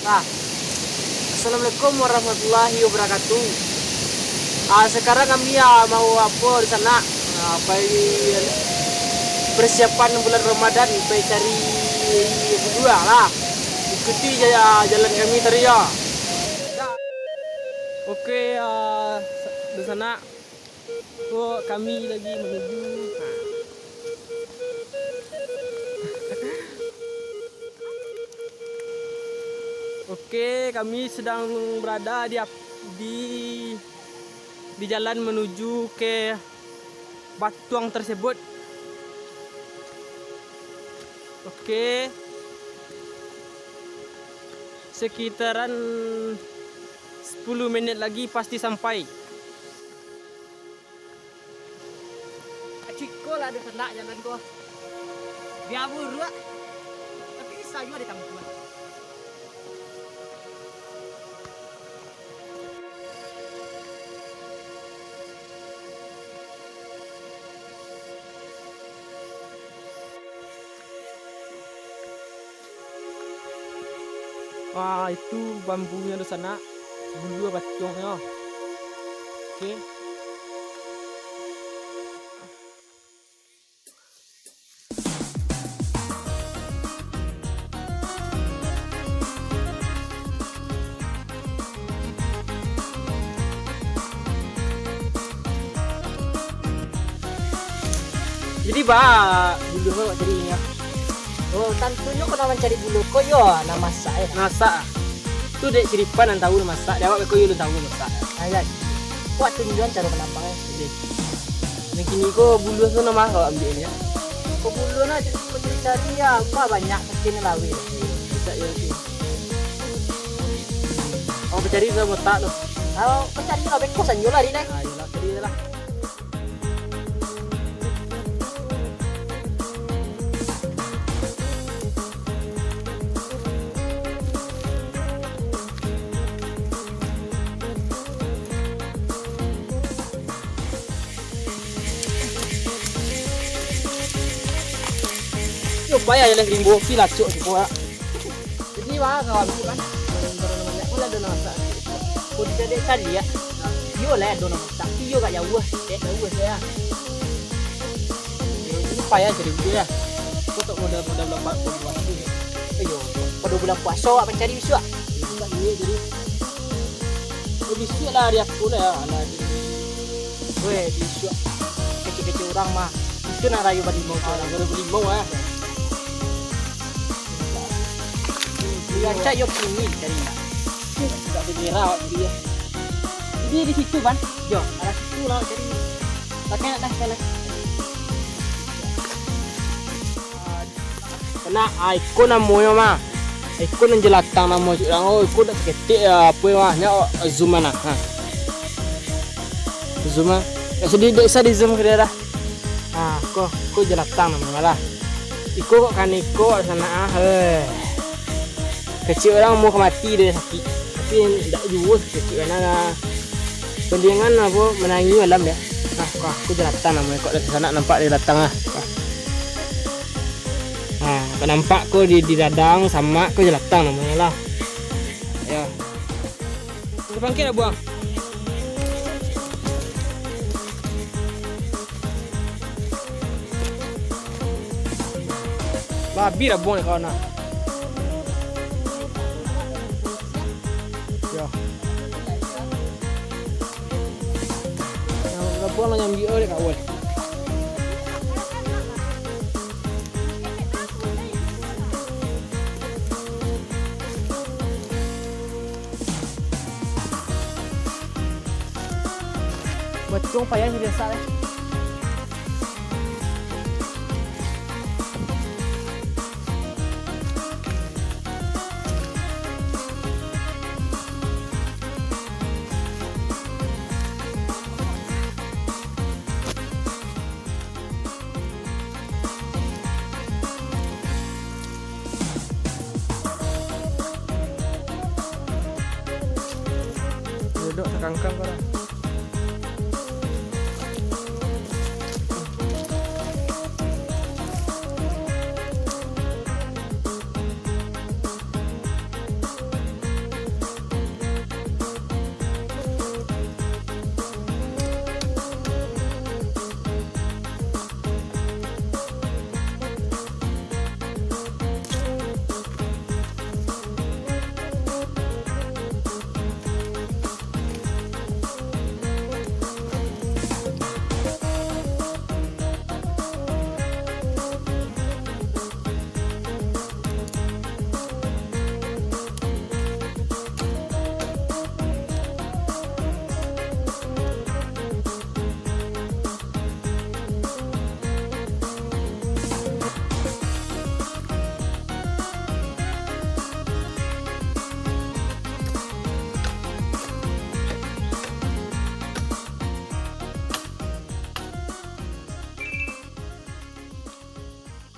Nah, Assalamualaikum warahmatullahi wabarakatuh. Sekarang kami mau apa di sana? Persiapan bulan Ramadan, cari berdua lah. Ikuti jalan kami tadi ya. Oke, di sana kami lagi menuju. Oke, kami sedang berada di jalan menuju ke batuang tersebut. Oke, sekitaran 10 menit lagi pasti sampai. Ciko lah ada kena jalan ko. Dia buru, tapi saya juga ditangkap. Wah, itu bambunya di sana, dua batuangnya. Oke. Jadi bulu kok jadi ini ya. Oh, tentunya kau nak mencari bulu kau yo, nak masak ya. Masak. Itu dek ciripan yang tahu masak. Dia awak kau yo tahu masak. Ayat. Kuat tunjuan cara penampangnya. Jadi, ini kini kau bulu tu nama kau ambil ni ya. Kau bulu nak cari ya, apa banyak mungkin lawi. Bisa ya sih. Oh, cari sama tak tu. Kalau pencari lah, kosan juga di naik. Ayolah, cari lah. Supaya yang rimbo sila cuk semua. Jadi wah kawan tu kan. Mula ada nasa. Kau jadi cari ya. Yo lah ada nasa. Yo kat jauh. Jauh saya. Supaya jadi dia ya. Kau tak modal lembat buat tu. Ayo, pada bulan puasa awak mencari bisu ah. Ini jadi bisu lah dia pula ya. Alah. Weh, bisu. Kecil-kecil orang mah. Itu nak rayu badi mau orang. Baru beli mau ya. Dia cak yo kini cari. Tak bergerak dia. Dia di situ ban. Yo, arah situ lah cari. Pakai nak dah kena. Kena ikon namoyo mah. Ikon yang jelatang namo orang. Oh, ikon nak ketik apa mahnya zoom mana. Ha. Zoom. Sedih desa di zoom ke dia dah. Ah, kok jelatang nama lah. Iko kok kan iko sana kecil orang mau mati dia sakit. Tapi tidak juga kecil karena pendengan apa menangi malam dia. Nah, aku jelatang namanya kok dari sana nampak dia datang ah. Nah, nampak kok di dadang sama kok jelatang namanya lah. Ya. Terpangkit dah buang. Babi dah buang kawan nak. Ya. Yang dah buang lah yang biar dia kawal. Betul payah biasa lah. Duduk sekangkang kau dah.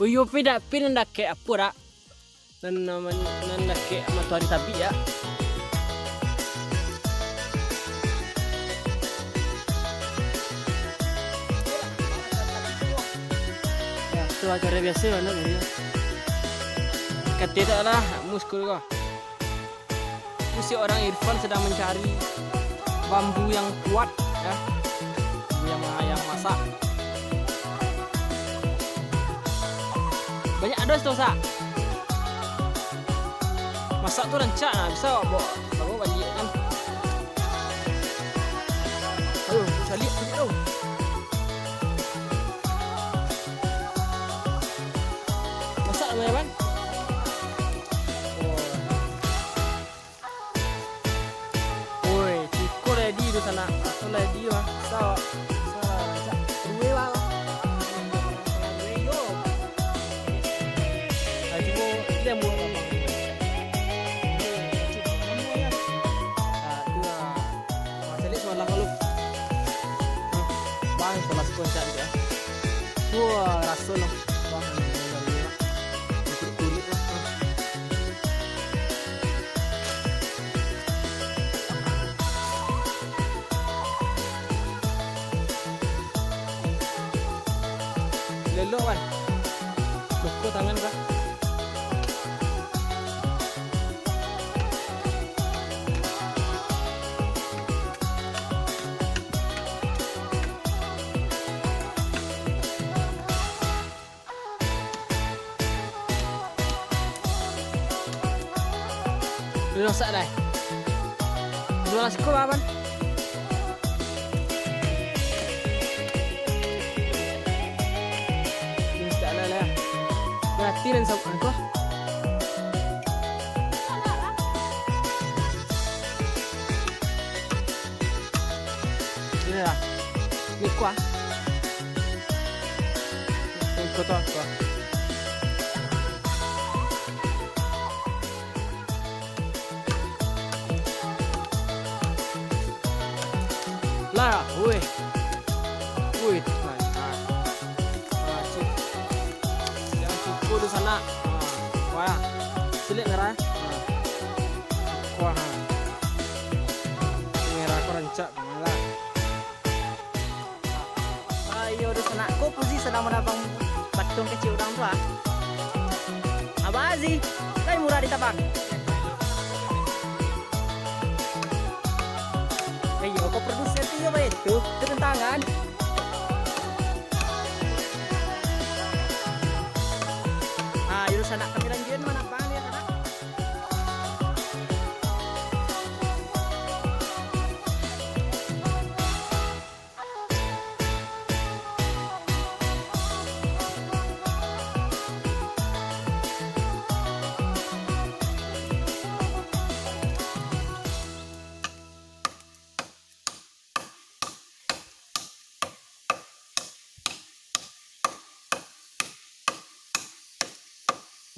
Uyo pin ndak kayak apa dak? Nan ndak kayak matahari tabi ya. Ya, itu acara biasa mana ini. Ketidak lah muskul kok. Si orang Irfan sedang mencari bambu yang kuat ya, yang masak. Banyak ada tuh sa. Masak tuh rancak nah, bisa bawa balik kan. Aduh, bisa lihat punya dong. Masak namanya kan? Di sana atau lagi mah sao ruwe wala ruwe yo ayo dia mau apa masih soal kalau bang soal sekolah ya wah rasul bang kulit lah lelo kan buku tangan kah lu rosak dah dua nasi kau apa perhatian sama aku ini lah ini kuah ini kotor kuah lah woi di sana. Wah. Cilik merah. Wah. Merah kok rancak malah. Ayo di sana kok puji sedang menabang patung kecil orang tua. Abah Aziz, kan murah ditabang. Ayo kok produser tiga baik itu turun tangan. Ayo sana kami lanjut mana bang ya sana.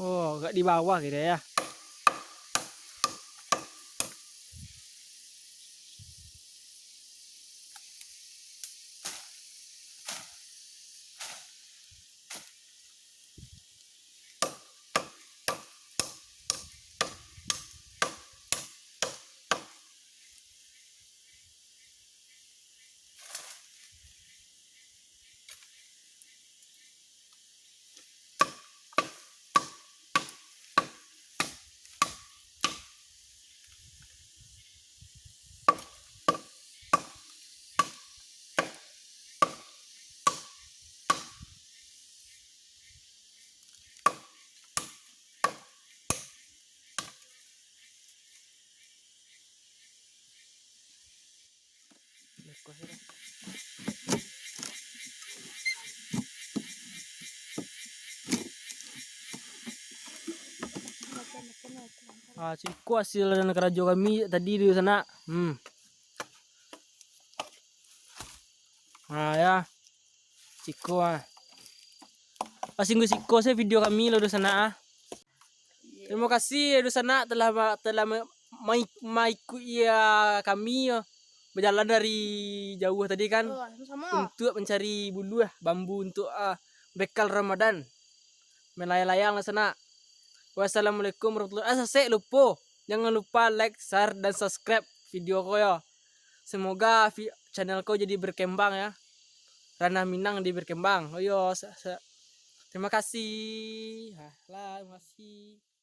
Oh, agak di bawah gitu ya. Ah, Ciko hasil dan kerajo kami tadi di sana. Ah ya, Ciko Asing Ciko saya video kami lo di sana. Terima kasih di sana telah mengikuti kami berjalan dari jauh tadi kan untuk mencari bulu bambu untuk bekal Ramadan. melayang-layang lah sana. Wassalamualaikum warahmatullahi wabarakatuh. Lupa. Jangan lupa like, share, dan subscribe video ko ya. Semoga channel ko jadi berkembang ya. Ranah Minang di berkembang. Oh yo, terima kasih. Terima kasih.